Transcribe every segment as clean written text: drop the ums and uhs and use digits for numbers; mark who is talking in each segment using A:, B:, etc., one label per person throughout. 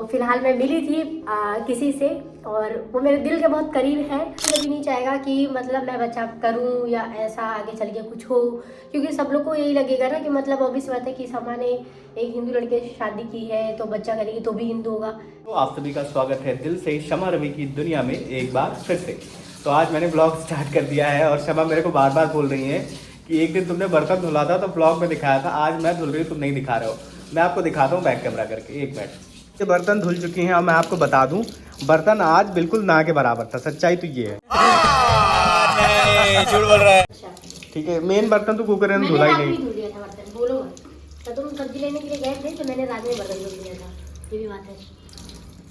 A: फिलहाल मैं मिली थी किसी से, और वो मेरे दिल के बहुत करीब है। मुझे भी नहीं चाहेगा कि मतलब मैं बच्चा करूं या ऐसा आगे चल के कुछ हो, क्योंकि सब लोग को यही लगेगा ना कि मतलब ऑब्वियस बात है कि समा ने एक हिंदू लड़के से शादी की है तो बच्चा करेगी तो भी हिंदू होगा।
B: तो आप सभी का स्वागत है दिल से शमा रवि की दुनिया में एक बार फिर से। तो आज मैंने ब्लॉग स्टार्ट कर दिया है और शमा मेरे को बार बार बोल रही है कि एक दिन तुमने बर्तन धुला था तो ब्लॉग में दिखाया था, आज मैं धुल रही हूँ तुम नहीं दिखा रहे हो। मैं आपको दिखाता हूँ बैक कैमरा करके, एक मिनट। ये बर्तन धुल चुकी हैं और मैं आपको बता दूं बर्तन आज बिल्कुल ना के बराबर था, सच्चाई तो ये है। झूठ बोल रहा है। ठीक है, मेन बर्तन तो कुकर ने धुला ही नहीं।
A: धुल दिया था बर्तन, बोलो मत। तो तुम सब्जी लेने के लिए गए थे तो मैंने रात में बर्तन धुल दिया था, ये भी बात है।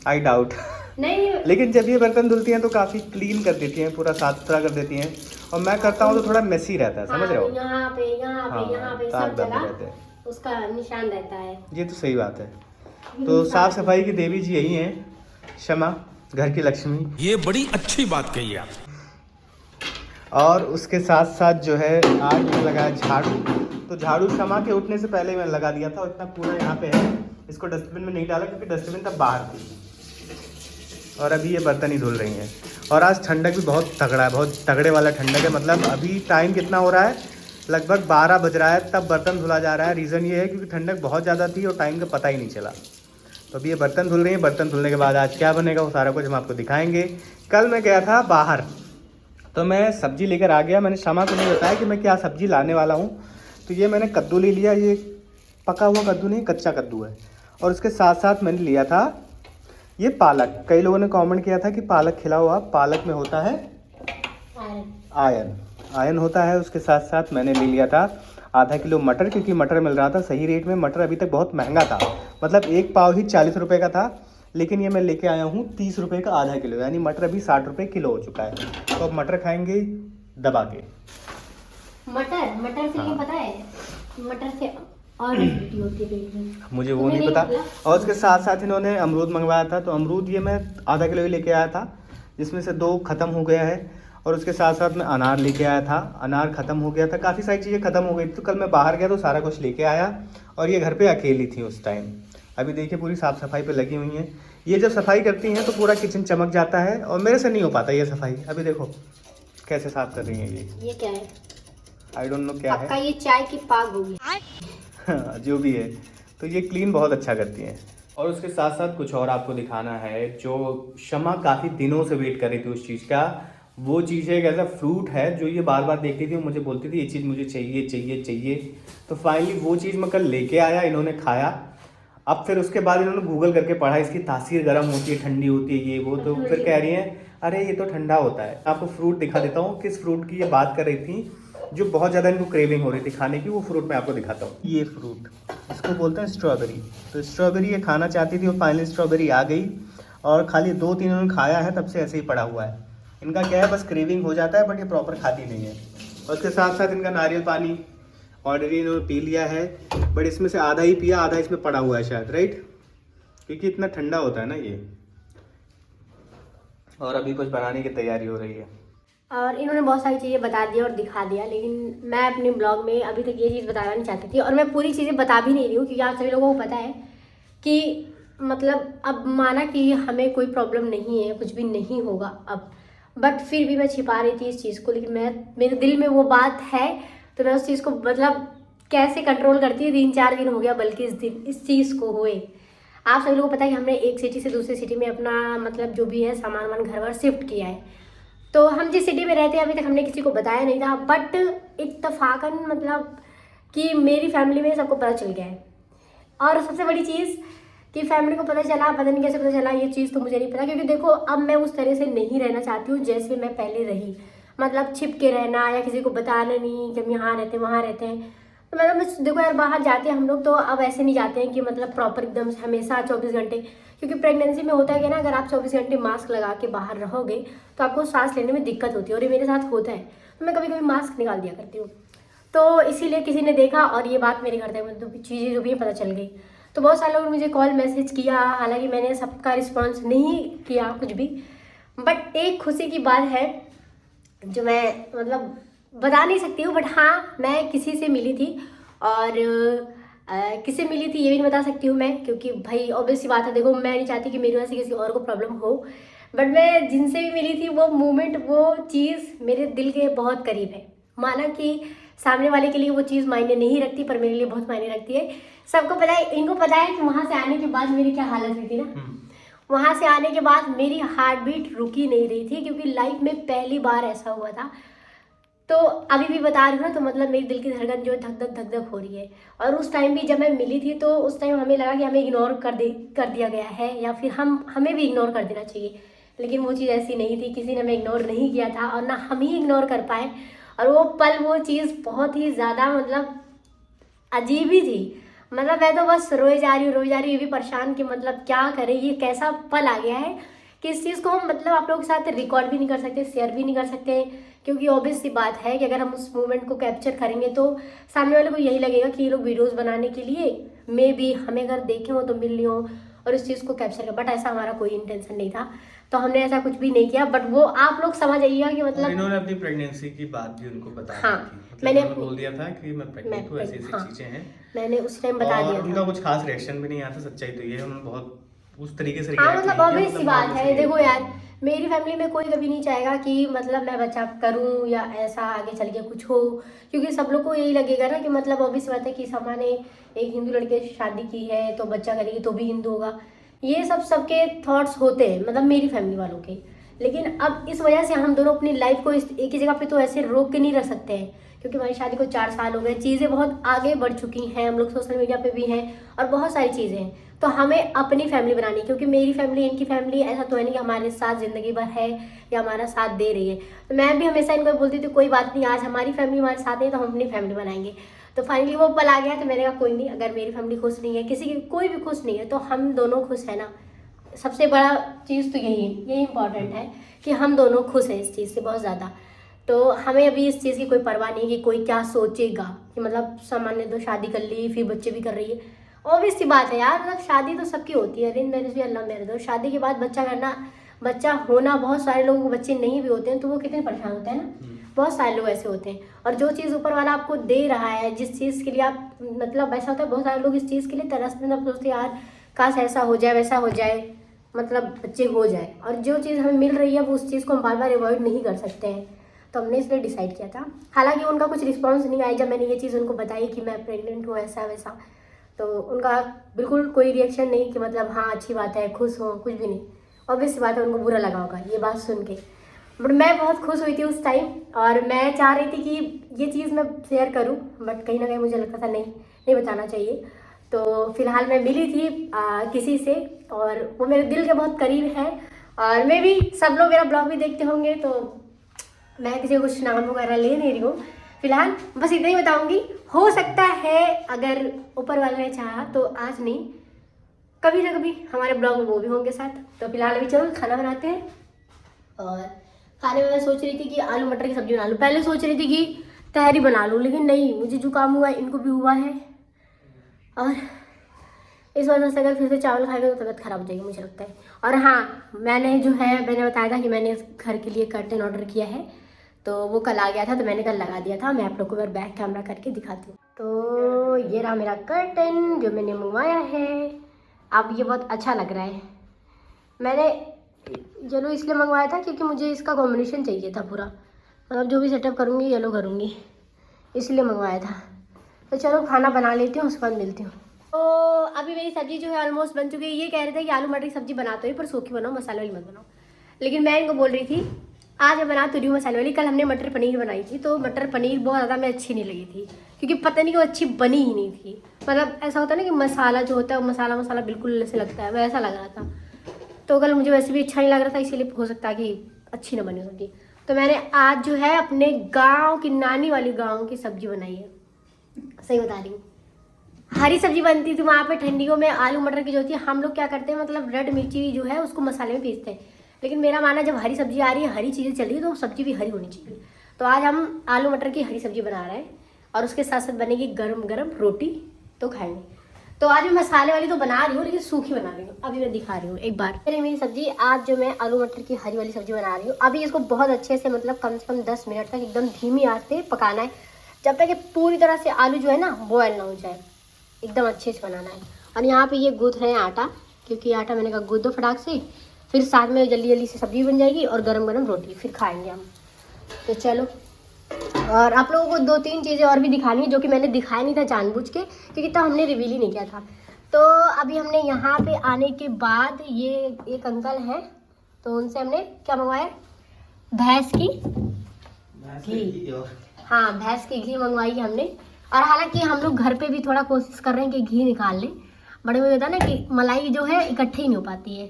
B: आई डाउट
A: नहीं,
B: लेकिन जब ये बर्तन धुलती हैं तो काफ़ी क्लीन कर देती हैं, पूरा साफ सुथरा कर देती हैं। और मैं करता हूँ तो थोड़ा मेसी रहता है, समझ रहे हो।
A: यहाँ पे सब जगह
B: रहते हैं,
A: उसका निशान रहता है।
B: ये तो सही बात है। तो साफ सफाई की देवी जी यही हैं शमा, घर की लक्ष्मी।
C: ये बड़ी अच्छी बात कही आप।
B: और उसके साथ साथ जो है आज मैंने लगाया झाड़ू। तो झाड़ू शमा के उठने से पहले मैंने लगा दिया था और इतना कूड़ा यहाँ पे है, इसको डस्टबिन में नहीं डाला क्योंकि डस्टबिन तब बाहर थी। और अभी ये बर्तन ही धुल रही हैं। और आज ठंडक भी बहुत तगड़ा है, बहुत तगड़े वाला ठंडक है। मतलब अभी टाइम कितना हो रहा है, लगभग 12 बज रहा है, तब बर्तन धुला जा रहा है। रीज़न ये है क्योंकि ठंडक बहुत ज़्यादा थी और टाइम का पता ही नहीं चला। तो अभी ये बर्तन धुल रही हैं। बर्तन धुलने के बाद आज क्या बनेगा वो सारा कुछ हम आपको दिखाएंगे। कल मैं गया था बाहर तो मैं सब्जी लेकर आ गया। मैंने शमा को नहीं बताया कि मैं क्या सब्जी लाने वाला हूँ। तो ये मैंने कद्दू ले लिया, ये पका हुआ कद्दू नहीं, कच्चा कद्दू है। और उसके साथ साथ मैंने लिया था ये पालक। कई लोगों ने कमेंट किया था कि पालक खिलाओ आप, पालक में होता है आयरन होता है। उसके साथ साथ मैंने ले लिया था आधा किलो मटर, क्योंकि मटर मिल रहा था सही रेट में। मटर अभी तक बहुत महंगा था, मतलब एक पाव ही 40 रुपये का था, लेकिन ये मैं लेके आया हूँ 30 रुपये का आधा किलो, यानी मटर अभी 60 रुपये किलो हो चुका है। तो अब मटर खाएंगे दबा के।
A: मटर से ये पता है, मटर से और एसिडिटी होती है पेट में,
B: मुझे वो नहीं पता। और उसके साथ साथ इन्होंने अमरूद मंगवाया था, तो अमरूद ये मैं आधा किलो ही लेके आया था, जिसमें से 2 ख़त्म हो गया है। और उसके साथ साथ मैं अनार लेके आया था, अनार ख़त्म हो गया था। काफ़ी सारी चीज़ें ख़त्म हो गई थी। तो कल मैं बाहर गया तो सारा कुछ लेके आया और ये घर पे अकेली थी उस टाइम। अभी देखिए पूरी साफ़ सफाई पे लगी हुई हैं। ये जब सफाई करती हैं तो पूरा किचन चमक जाता है, और मेरे से नहीं हो पाता ये सफाई। अभी देखो कैसे साफ़ कर रही हैं
A: ये क्या है,
B: आई डोंट नो क्या है।
A: पक्का ये चाय की पाग होगी।
B: जो भी है, तो ये क्लीन बहुत अच्छा करती हैं। और उसके साथ साथ कुछ और आपको दिखाना है जो शमा काफ़ी दिनों से वेट कर रही थी उस चीज़ का। वो चीज़ एक ऐसा फ्रूट है जो ये बार बार देखती थी, मुझे बोलती थी ये चीज़ मुझे चाहिए चाहिए चाहिए। तो फाइनली वो चीज़ मैं कल लेके आया, इन्होंने खाया। अब फिर उसके बाद इन्होंने गूगल करके पढ़ा इसकी तासीर गर्म होती है, ठंडी होती है, ये वो। तो फिर कह रही हैं अरे ये तो ठंडा होता है। आपको फ्रूट दिखा देता हूँ, किस फ्रूट की ये बात कर रही थी जो बहुत ज़्यादा इनको क्रेविंग हो रही थी खाने की। वो फ्रूट मैं आपको दिखाता हूँ। ये फ्रूट, इसको बोलते हैं स्ट्रॉबेरी। तो स्ट्रॉबेरी ये खाना चाहती थी और फाइनली स्ट्रॉबेरी आ गई, और खाली 2-3 इन्होंने खाया है, तब से ऐसे ही पड़ा हुआ है। इनका क्या है, बस क्रेविंग हो जाता है, बट ये प्रॉपर खाती नहीं है। और उसके साथ साथ इनका नारियल पानी ऑलरेडी इन्होंने पी लिया है, बट इसमें से आधा ही पिया, आधा इसमें पड़ा हुआ है शायद, राइट, क्योंकि इतना ठंडा होता है ना ये। और अभी कुछ बनाने की तैयारी हो रही है।
A: और इन्होंने बहुत सारी चीज़ें बता दिया और दिखा दिया, लेकिन मैं अपने ब्लॉग में अभी तक ये चीज़ बताना नहीं चाहती थी, और मैं पूरी चीज़ें बता भी नहीं रही हूँ क्योंकि आप सभी लोगों को पता है कि मतलब अब माना कि हमें कोई प्रॉब्लम नहीं है, कुछ भी नहीं होगा अब, बट फिर भी मैं छिपा रही थी इस चीज़ को। लेकिन मेरे दिल में वो बात है, तो मैं उस चीज़ को मतलब कैसे कंट्रोल करती हूँ। 3-4 दिन हो गया बल्कि इस चीज़ को हुए। आप सभी लोगों को पता है कि हमने एक सिटी से दूसरी सिटी में अपना मतलब जो भी है सामान घर वर शिफ्ट किया है। तो हम जिस सिटी में रहते हैं अभी तक हमने किसी को बताया नहीं था, बट इत्तफाकन मतलब कि मेरी फैमिली में सबको पता चल गया है। और सबसे बड़ी चीज़ कि फैमिली को पता चला, पता नहीं कैसे पता चला, ये चीज़ तो मुझे नहीं पता, क्योंकि देखो अब मैं उस तरह से नहीं रहना चाहती हूँ जैसे मैं पहले रही। मतलब छिप के रहना या किसी को बताना नहीं कि हम यहाँ रहते हैं वहाँ रहते हैं। तो मतलब देखो यार, बाहर जाते हैं हम लोग तो अब ऐसे नहीं जाते हैं कि मतलब प्रॉपर एकदम हमेशा 24 घंटे, क्योंकि प्रेगनेंसी में होता है कि ना, अगर आप 24 घंटे मास्क लगा के बाहर रहोगे तो आपको सांस लेने में दिक्कत होती है, और ये मेरे साथ होता है। तो मैं कभी कभी मास्क निकाल दिया करती हूँ। तो इसीलिए किसी ने देखा और ये बात मेरे घर तक मतलब चीज़ें जो भी पता चल गई। तो बहुत सारे लोगों ने मुझे कॉल मैसेज किया, हालांकि मैंने सबका रिस्पॉन्स नहीं किया कुछ भी, बट एक खुशी की बात है जो मैं मतलब बता नहीं सकती हूँ। बट हाँ, मैं किसी से मिली थी और किससे मिली थी ये भी नहीं बता सकती हूँ मैं, क्योंकि भाई ऑब्वियस सी बात है, देखो मैं नहीं चाहती कि मेरी वजह से किसी और को प्रॉब्लम हो। बट मैं जिनसे भी मिली थी वो मोमेंट, वो चीज़ मेरे दिल के बहुत करीब है। माना कि सामने वाले के लिए वो चीज़ मायने नहीं रखती, पर मेरे लिए बहुत मायने रखती है। सबको पता है, इनको पता है कि वहाँ से आने के बाद मेरी क्या हालत हुई थी ना। वहाँ से आने के बाद मेरी हार्ट बीट रुकी नहीं रही थी, क्योंकि लाइफ में पहली बार ऐसा हुआ था। तो अभी भी बता रही हूँ ना, तो मतलब मेरी दिल की धड़कन जो है धक धक हो रही है। और उस टाइम भी जब मैं मिली थी तो उस टाइम हमें लगा कि हमें इग्नोर कर दिया गया है, या फिर हमें भी इग्नोर कर देना चाहिए। लेकिन वो चीज़ ऐसी नहीं थी, किसी ने हमें इग्नोर नहीं किया था और ना हम ही इग्नोर कर पाए। और वो पल, वो चीज़ बहुत ही ज़्यादा मतलब अजीब ही थी। मतलब मैं तो बस रोए जा रही हूँ, ये भी परेशान कि मतलब क्या करें, ये कैसा पल आ गया है कि इस चीज़ को हम मतलब आप लोगों के साथ रिकॉर्ड भी नहीं कर सकते, शेयर भी नहीं कर सकते। क्योंकि ऑब्वियस सी बात है कि अगर हम उस मोमेंट को कैप्चर करेंगे तो सामने वाले को यही लगेगा कि ये लोग वीडियोस बनाने के लिए मे बी हमें अगर देखे हो तो मिल ली हो और इस चीज़ को कैप्चर कर। बट ऐसा हमारा कोई इंटेंशन नहीं था, तो हमने ऐसा कुछ भी नहीं किया। बट वो आप लोग समझ आइएगा कि मतलब
B: इन्होंने अपनी प्रेगनेंसी की बात भी उनको बता
A: हाँ,
B: दी थी।
A: मैंने
B: बोल दिया था कि मैं प्रेग्नेंट हूँ, ऐसी चीजें हैं।
A: मैंने उस टाइम बता दिया था।
B: उनका कुछ खास रिएक्शन भी नहीं आता, सच्चाई तो ये है, उन्होंने बहुत उस तरीके से
A: हाँ,
B: react
A: मतलब
B: नहीं किया,
A: ऑब्वियस सी बात है। देखो
B: किया।
A: यार, मेरी फैमिली में कोई कभी नहीं चाहेगा कि मतलब मैं बच्चा करूं या ऐसा आगे चल के कुछ हो, क्योंकि सब लोग को यही लगेगा ना कि मतलब ऑब्वियस बात है कि समा ने एक हिंदू लड़के से शादी की है तो बच्चा करेगी तो भी हिंदू होगा। ये सब सबके थॉट्स होते हैं, मतलब मेरी फैमिली वालों के। लेकिन अब इस वजह से हम दोनों अपनी लाइफ को एक ही जगह पे तो ऐसे रोक के नहीं रख सकते हैं, क्योंकि हमारी शादी को 4 साल हो गए, चीज़ें बहुत आगे बढ़ चुकी हैं, हम लोग सोशल मीडिया पे भी हैं और बहुत सारी चीज़ें हैं। तो हमें अपनी फैमिली बनानी है, क्योंकि मेरी फैमिली इनकी फैमिली ऐसा तो है नहीं कि हमारे साथ ज़िंदगी भर है या हमारा साथ दे रही है। तो मैं भी हमेशा इनको बोलती थी कोई बात नहीं, आज हमारी फैमिली हमारे साथ है तो हम अपनी फैमिली बनाएंगे। तो फाइनली वो पल आ गया, तो मैंने कहा कोई नहीं, अगर मेरी फैमिली खुश नहीं है, किसी की कोई भी खुश नहीं है, तो हम दोनों खुश है ना। सबसे बड़ा चीज़ तो यही इंपॉर्टेंट है कि हम दोनों खुश हैं इस चीज़ से बहुत ज़्यादा। तो हमें अभी इस चीज़ की कोई परवाह नहीं कि कोई क्या सोचेगा, कि मतलब सामान्य तो शादी कर ली फिर बच्चे भी कर रही है। ऑब्वियस सी बात है यार, मतलब शादी तो सबकी होती है, अरेंज मैरिज भी अल्लाह मैरिज हो। शादी के बाद बच्चा करना, बच्चा होना, बहुत सारे लोगों को बच्चे नहीं भी होते हैं तो वो कितने परेशान होते हैं ना। बहुत सारे लोग ऐसे होते हैं, और जो चीज़ ऊपर वाला आपको दे रहा है, जिस चीज़ के लिए आप मतलब ऐसा होता है, बहुत सारे लोग इस चीज़ के लिए तरसते हैं, सोचते यार काश ऐसा हो जाए वैसा हो जाए, मतलब बच्चे हो जाए। और जो चीज़ हमें मिल रही है वो उस चीज़ को हम बार बार अवॉइड नहीं कर सकते हैं। तो हमने इसलिए डिसाइड किया था। हालांकि उनका कुछ रिस्पांस नहीं आया जब मैंने ये चीज़ उनको बताई कि मैं प्रेग्नेंट हूँ ऐसा वैसा, तो उनका बिल्कुल कोई रिएक्शन नहीं कि मतलब हाँ अच्छी बात है, खुश हो, कुछ भी नहीं। ऑब्वियस बात है, उनको बुरा लगा होगा ये बात सुन के। बट मैं बहुत खुश हुई थी उस टाइम, और मैं चाह रही थी कि ये चीज़ मैं शेयर करूँ, बट कहीं ना कहीं मुझे लगता था नहीं बताना चाहिए। तो फिलहाल मैं मिली थी किसी से, और वो मेरे दिल के बहुत करीब है, और मैं भी, सब लोग मेरा ब्लॉग भी देखते होंगे, तो मैं किसी को कुछ नाम वगैरह ले नहीं रही हूँ फिलहाल। बस इतना ही बताऊँगी, हो सकता है अगर ऊपर वाले ने चाहा तो आज नहीं, कभी ना कभी हमारे ब्लॉग में वो भी होंगे साथ। तो फिलहाल अभी चलो खाना बनाते हैं। और खाने में मैं सोच रही थी कि आलू मटर की सब्ज़ी बना लूँ, पहले सोच रही थी कि तहरी बना लूँ, लेकिन नहीं, मुझे जुकाम हुआ है, इनको भी हुआ है, और इस वजह से अगर फिर से चावल खाएगा तो तबीयत खराब हो जाएगी मुझे लगता है। और हाँ, मैंने बताया था कि मैंने घर के लिए कर्टन ऑर्डर किया है, तो वो कल आ गया था, तो मैंने कल लगा दिया था। मैं आप लोग को बैक कैमरा करके दिखाती हूँ। तो ये रहा मेरा कर्टन जो मैंने मंगवाया है। अब ये बहुत अच्छा लग रहा है। मैंने येलो इसलिए मंगवाया था क्योंकि मुझे इसका कॉम्बिनेशन चाहिए था पूरा, मतलब जो भी सेटअप करूँगी येलो करूँगी, इसलिए मंगवाया था। तो चलो खाना बना लेती हूँ, उसके बाद मिलती हूँ। तो अभी मेरी सब्जी जो है ऑलमोस्ट बन चुकी है। ये कह रहे थे कि आलू मटर की सब्जी बनाते हो पर सूखी बनाओ, मसाले वाली मत बनाओ, लेकिन मैं इनको बोल रही थी आज मैं बना तो रही हूँ मसाले वाली। कल हमने मटर पनीर बनाई थी, तो मटर पनीर बहुत ज़्यादा मैं अच्छी नहीं लगी थी, क्योंकि पता नहीं कि वो अच्छी बनी ही नहीं थी। मतलब ऐसा होता है ना कि मसाला जो होता है वो मसाला बिल्कुल ऐसे लगता है, वैसा लग रहा था। तो कल मुझे वैसे भी अच्छा नहीं लग रहा था, इसीलिए हो सकता है कि अच्छी ना बनी सब्जी। तो मैंने आज जो है अपने गाँव की नानी वाली गाँव की सब्जी बनाई है। सही बता रही हूँ, हरी सब्जी बनती थी वहाँ पे ठंडियों में, आलू मटर की जो होती है, हम लोग क्या करते हैं मतलब रेड मिर्ची जो है उसको मसाले में पीसते हैं। लेकिन मेरा मानना जब हरी सब्जी आ रही है, हरी चीज़ें चल रही है, तो सब्जी भी हरी होनी चाहिए। तो आज हम आलू मटर की हरी सब्जी बना रहे हैं, और उसके साथ साथ बनेगी गरम गरम रोटी, तो खाएंगे। तो आज मैं मसाले वाली तो बना रही हूँ, लेकिन सूखी बना रही हूँ। अभी मैं दिखा रही हूँ एक बार। मेरी सब्जी आज जो मैं आलू मटर की हरी वाली सब्जी बना रही हूँ, अभी इसको बहुत अच्छे से मतलब कम से कम 10 मिनट तक एकदम धीमी आंच पे पकाना है, जब तक कि पूरी तरह से आलू जो है ना बॉयल ना हो जाए। एकदम अच्छे से बनाना है। और यहाँ पे ये गूँथ रहे हैं आटा, क्योंकि आटा मैंने कहा गूँथ दो फटाक से, फिर साथ में जल्दी जल्दी से सब्जी बन जाएगी और गरम गरम रोटी, फिर खाएंगे हम। तो चलो, और आप लोगों को 2-3 चीज़ें और भी दिखानी है जो कि मैंने दिखाया नहीं था जानबूझ के, क्योंकि तब हमने रिवील ही नहीं किया था। तो अभी हमने यहाँ पे आने के बाद ये एक अंकल हैं, तो उनसे हमने क्या मंगवाया, भैंस की घी। हाँ, भैंस की घी मंगवाई है हमने। और हालांकि हम लोग घर पे भी थोड़ा कोशिश कर रहे हैं कि घी निकाल लें, बड़े में होता है ना कि मलाई जो है इकट्ठी नहीं हो पाती है,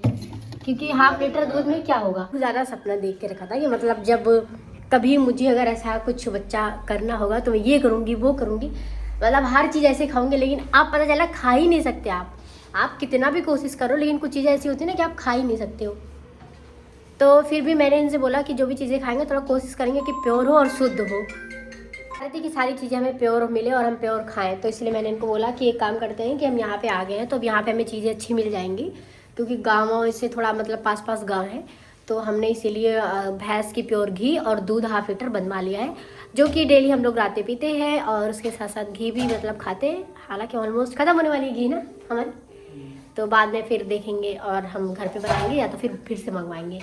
A: क्योंकि ½ लीटर दूध में क्या होगा। ज़्यादा सपना देख के रखा था कि मतलब जब कभी मुझे अगर ऐसा कुछ बच्चा करना होगा तो मैं ये करूँगी वो करूँगी, मतलब हर चीज़ ऐसे खाऊंगी। लेकिन आप पता चला खा ही नहीं सकते, आप कितना भी कोशिश करो, लेकिन कुछ चीज़ें ऐसी होती है ना कि आप खा ही नहीं सकते हो। तो फिर भी मैंने इनसे बोला कि जो भी चीज़ें खाएंगे थोड़ा कोशिश करेंगे कि प्योर हो और शुद्ध हो, थी कि सारी चीज़ें हमें प्योर मिले और हम प्योर खाएं। तो इसलिए मैंने इनको बोला कि एक काम करते हैं कि हम यहाँ पे आ गए हैं तो अब यहाँ पे हमें चीज़ें अच्छी मिल जाएंगी, क्योंकि गाँव से थोड़ा मतलब पास गांव है। तो हमने इसीलिए भैंस की प्योर घी और दूध ½ लीटर बनवा लिया है, जो कि डेली हम लोग रातें पीते हैं, और उसके साथ साथ घी भी मतलब खाते हैं। हालांकि ऑलमोस्ट ख़त्म होने वाली घी ना हमारी, तो बाद में फिर देखेंगे और हम घर पे बनाएंगे या तो फिर से मंगवाएंगे।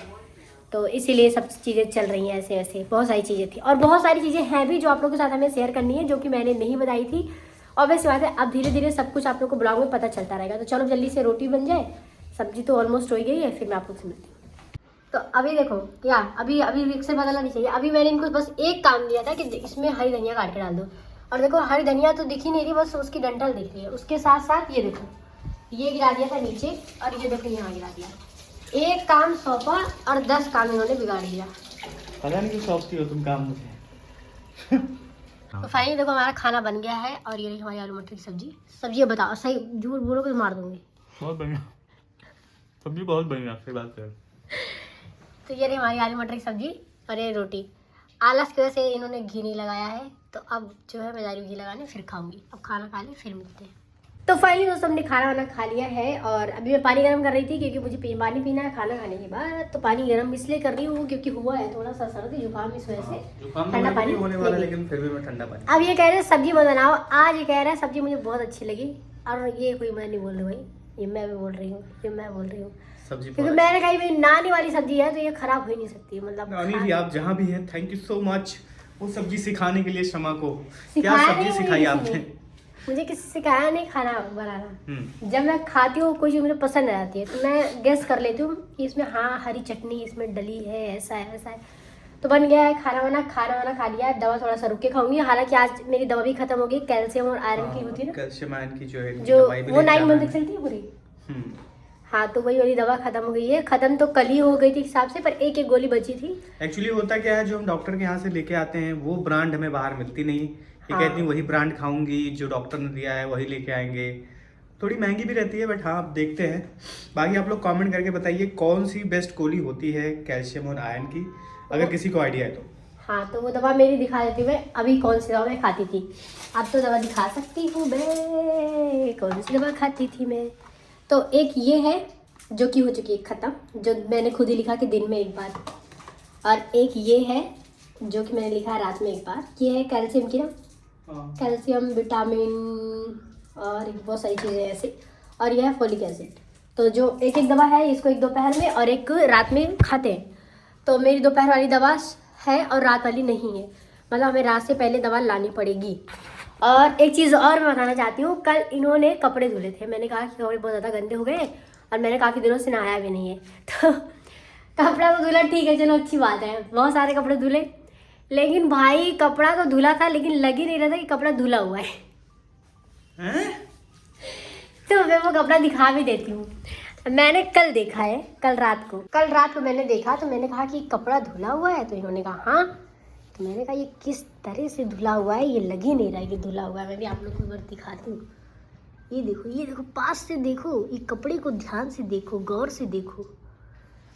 A: तो इसीलिए सब चीज़ें चल रही हैं ऐसे ऐसे। बहुत सारी चीज़ें थी और बहुत सारी चीज़ें हैं भी जो आप लोगों के साथ हमें शेयर करनी है, जो कि मैंने नहीं बताई थी। और वैसे बात है, अब धीरे धीरे सब कुछ आप लोग को ब्लॉग में पता चलता रहेगा। तो चलो जल्दी से रोटी बन जाए, सब्जी तो ऑलमोस्ट हो गई है, फिर मैं आप लोग से मिलती हूँ। तो अभी देखो क्या, अभी मिक्सर बदलना नहीं चाहिए। अभी मैंने इनको बस एक काम दिया था कि इसमें हरी धनिया काट के डाल दो, और देखो हरी धनिया तो दिख ही नहीं रही, बस उसकी डंठल दिख रही है। उसके साथ साथ ये देखो, ये गिरा दिया था नीचे, और ये देखो यहाँ गिरा दिया। एक काम सौंपा और 10 काम इन्होंने बिगाड़ दिया।
B: पता नहीं क्यों सौंपती हो तुम काम मुझे।
A: तो फाइनली देखो हमारा खाना बन गया है, और ये रही हमारी आलू मटर की सब्जी। सब्जी बताओ, सही झूठ बोलोगे तो मार दूंगी।
B: बहुत बढ़िया सब्जी, बहुत बढ़िया, सही बात है।
A: तो ये रही हमारी आलू मटर की सब्जी और ये रोटी। आलस की वजह से इन्होंने घी नहीं लगाया है, तो अब जो है मैं जा रही हूँ घी लगाने, फिर खाऊंगी। अब खाना खा ले फिर मिलते हैं। तो फाइनली दोस्तों हमने खाना वाना खा लिया है, और अभी मैं पानी गर्म कर रही थी, क्योंकि मुझे पानी पीना है खाना खाने के बाद। तो पानी गर्म इसलिए कर रही हूँ क्योंकि हुआ है थोड़ा सा सर्दी जुकाम, इस वजह से ठंडा पानी
B: होने वाला है, लेकिन फिर भी मैं ठंडा पानी।
A: अब ये कह रहे हैं सब्जी बनाओ, आज ये कह रहा है सब्जी मुझे बहुत अच्छी लगी। और ये कोई मैं नहीं बोल रही भाई, ये मैं भी बोल रही हूँ, ये मैं बोल रही हूँ
B: सब्जी,
A: क्योंकि मैंने कही मेरी नानी वाली सब्जी है तो ये खराब हो ही नहीं सकती। मतलब
B: नानी जी आप जहाँ भी हैं, थैंक यू सो मच वो सब्जी सिखाने के लिए शमा को। क्या
A: सिखाया
B: सब्जी
A: नहीं
B: सिखाई आपने?
A: मुझे किसी से सिखाया नहीं खाना बनाना। जब मैं खाती हूँ कोई चीज़ मुझे पसंद आ जाती है तो मैं गेस कर लेती हूँ कि इसमें हाँ हरी चटनी इसमें डली है, ऐसा है वैसा है। तो बन गया है खाना वाना खा लिया है। दवा थोड़ा सा रुक के खाऊंगी, हालांकि आज मेरी दवा भी खत्म हो गई, कैल्शियम और आयरन की होती है ना,
B: कैल्शियम आयरन की
A: जो वो 9 मंथ तक चलती है पूरी। हाँ, तो वही वाली दवा खत्म हो गई है। खत्म तो कल ही हो गई थी हिसाब से, पर एक गोली बची थी।
B: एक्चुअली होता क्या है, जो हम डॉक्टर के यहाँ से लेके आते हैं वो ब्रांड हमें बाहर मिलती नहीं। ये
A: हाँ।
B: कहती हूँ वही ब्रांड खाऊंगी जो डॉक्टर ने दिया है वही लेके आएंगे। थोड़ी महंगी भी रहती है, बट हाँ आप देखते हैं। बाकी आप लोग कमेंट करके बताइए कौन सी बेस्ट गोली होती है कैल्शियम और आयरन की, अगर किसी को आइडिया है तो।
A: हाँ, तो वो दवा मेरी दिखा देती हूँ मैं अभी कौन सी दवा मैं खाती थी। अब तो दवा दिखा सकती हूँ मैं कौन सी दवा खाती थी मैं। तो एक ये है जो कि हो चुकी है ख़त्म, जो मैंने खुद ही लिखा कि दिन में एक बार। और एक ये है जो कि मैंने लिखा है रात में एक बार। ये है कैल्शियम की ना, कैल्शियम विटामिन और बहुत सारी चीज़ें ऐसे। और यह है फोलिक एसिड। तो जो एक दवा है, इसको एक दोपहर में और एक रात में खाते हैं। तो मेरी दोपहर वाली दवा है और रात वाली नहीं है, मतलब हमें रात से पहले दवा लानी पड़ेगी। और एक चीज़ और मैं बताना चाहती हूँ, कल इन्होंने कपड़े धुले थे। मैंने कहा कि कपड़े बहुत ज़्यादा गंदे हो गए और मैंने काफ़ी दिनों से नहाया भी नहीं है, तो कपड़ा तो धुला, ठीक है चलो अच्छी बात है, बहुत सारे कपड़े धुले। लेकिन भाई कपड़ा तो धुला था, लेकिन लग ही नहीं रहा था कि कपड़ा धुला हुआ है। तो मैं वो कपड़ा दिखा भी देती हूँ। मैंने कल देखा है, कल रात को मैंने देखा, तो मैंने कहा कि कपड़ा धुला हुआ है, तो इन्होंने कहा हाँ। तो मैंने कहा ये किस तरह से धुला हुआ है, ये लग ही नहीं रहा है कि धुला हुआ है। मैं भी आप लोग को एक बार दिखाती हूँ। ये देखो पास से देखो, ये कपड़े को ध्यान से देखो, गौर से देखो।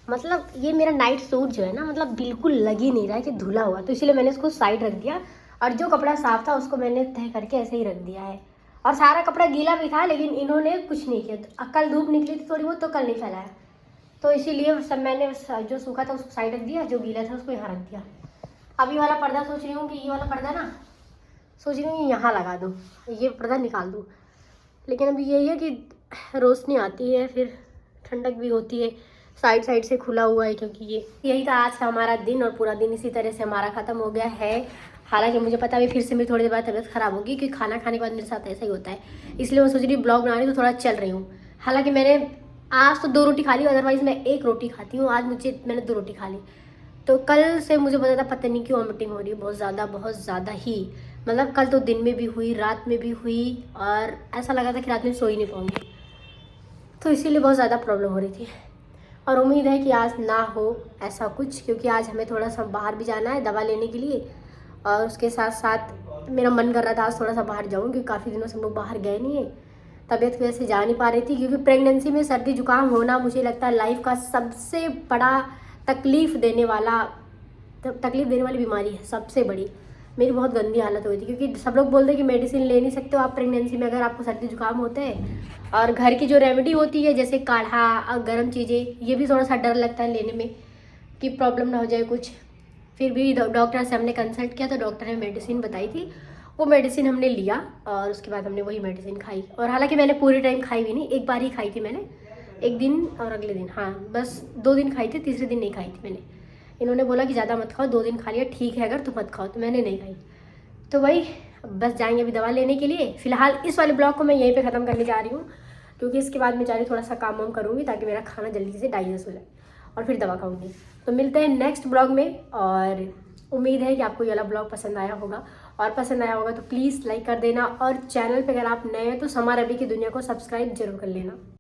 A: मतलब ये मेरा नाइट सूट जो है ना, मतलब बिल्कुल लग ही नहीं रहा है कि धुला हुआ। तो इसलिए मैंने उसको साइड रख दिया, और जो कपड़ा साफ था उसको मैंने तह करके ऐसे ही रख दिया है। और सारा कपड़ा गीला भी था, लेकिन इन्होंने कुछ नहीं किया। कल धूप निकली थी थोड़ी बहुत, तो कल नहीं फैलाया, तो इसीलिए सब मैंने जो सूखा था उसको साइड रख दिया, जो गीला था उसको यहाँ रख दिया। अभी वाला पर्दा सोच रही हूँ कि ये वाला पर्दा ना, सोच रही हूँ यहाँ लगा दूँ, ये पर्दा निकाल दूँ। लेकिन अभी यही है कि रोशनी आती है, फिर ठंडक भी होती है, साइड साइड से खुला हुआ है, क्योंकि ये यही था आज का हमारा दिन, और पूरा दिन इसी तरह से हमारा ख़त्म हो गया है। हालांकि मुझे पता भी फिर से मेरी थोड़ी देर बाद तबीयत ख़राब होगी, क्योंकि खाना खाने के बाद मेरे साथ ऐसा ही होता है, इसलिए मैं सोच रही ब्लॉग बना रही हूँ तो थोड़ा चल रही हूँ। हालांकि मैंने आज तो 2 रोटी खा ली, अदरवाइज़ मैं 1 रोटी खाती हूँ, आज मैंने 2 रोटी खा ली। तो कल से मुझे बहुत ज़्यादा पता नहीं क्यों वॉमिटिंग हो रही है, बहुत ज़्यादा ही, मतलब कल तो दिन में भी हुई, रात में भी हुई, और ऐसा लगा था कि रात में सो ही नहीं पाऊँगी, तो इसीलिए बहुत ज़्यादा प्रॉब्लम हो रही थी। और उम्मीद है कि आज ना हो ऐसा कुछ, क्योंकि आज हमें थोड़ा सा बाहर भी जाना है दवा लेने के लिए, और उसके साथ साथ मेरा मन कर रहा था आज थोड़ा सा बाहर जाऊँ, क्योंकि काफ़ी दिनों से हम लोग बाहर गए नहीं है, तबीयत की वजह से जा नहीं पा रही थी। क्योंकि प्रेगनेंसी में सर्दी जुकाम होना मुझे लगता है लाइफ का सबसे बड़ा तकलीफ़ देने वाली बीमारी है, सबसे बड़ी। मेरी बहुत गंदी हालत हुई थी, क्योंकि सब लोग बोलते हैं कि मेडिसिन ले नहीं सकते हो आप प्रेगनेंसी में अगर आपको सर्दी जुकाम होता है, और घर की जो रेमेडी होती है जैसे काढ़ा और गर्म चीज़ें, ये भी थोड़ा सा डर लगता है लेने में कि प्रॉब्लम ना हो जाए कुछ। फिर भी डॉक्टर से हमने कंसल्ट किया तो डॉक्टर ने मेडिसिन बताई थी, वो मेडिसिन हमने लिया, और उसके बाद हमने वही मेडिसिन खाई। और हालांकि मैंने पूरे टाइम खाई भी नहीं, एक बार ही खाई थी मैंने, एक दिन और अगले दिन, हाँ बस 2 दिन खाई थी, तीसरे दिन नहीं खाई थी मैंने। इन्होंने बोला कि ज़्यादा मत खाओ, 2 दिन खा लिया ठीक है अगर तो मत खाओ, तो मैंने नहीं खाई। तो वही बस जाएंगे अभी दवा लेने के लिए। फिलहाल इस वाले ब्लॉग को मैं यहीं पे ख़त्म करने जा रही हूँ, क्योंकि इसके बाद मैं जा रही थोड़ा सा काम वाम करूँगी ताकि मेरा खाना जल्दी से डाइजेस्ट हो जाए, और फिर दवा खाऊंगी। तो मिलते हैं नेक्स्ट ब्लॉग में, और उम्मीद है कि आपको ये वाला ब्लॉग पसंद आया होगा, और पसंद आया होगा तो प्लीज़ लाइक कर देना, और चैनल पे अगर आप नए हैं तो समा रवि की दुनिया को सब्सक्राइब जरूर कर लेना।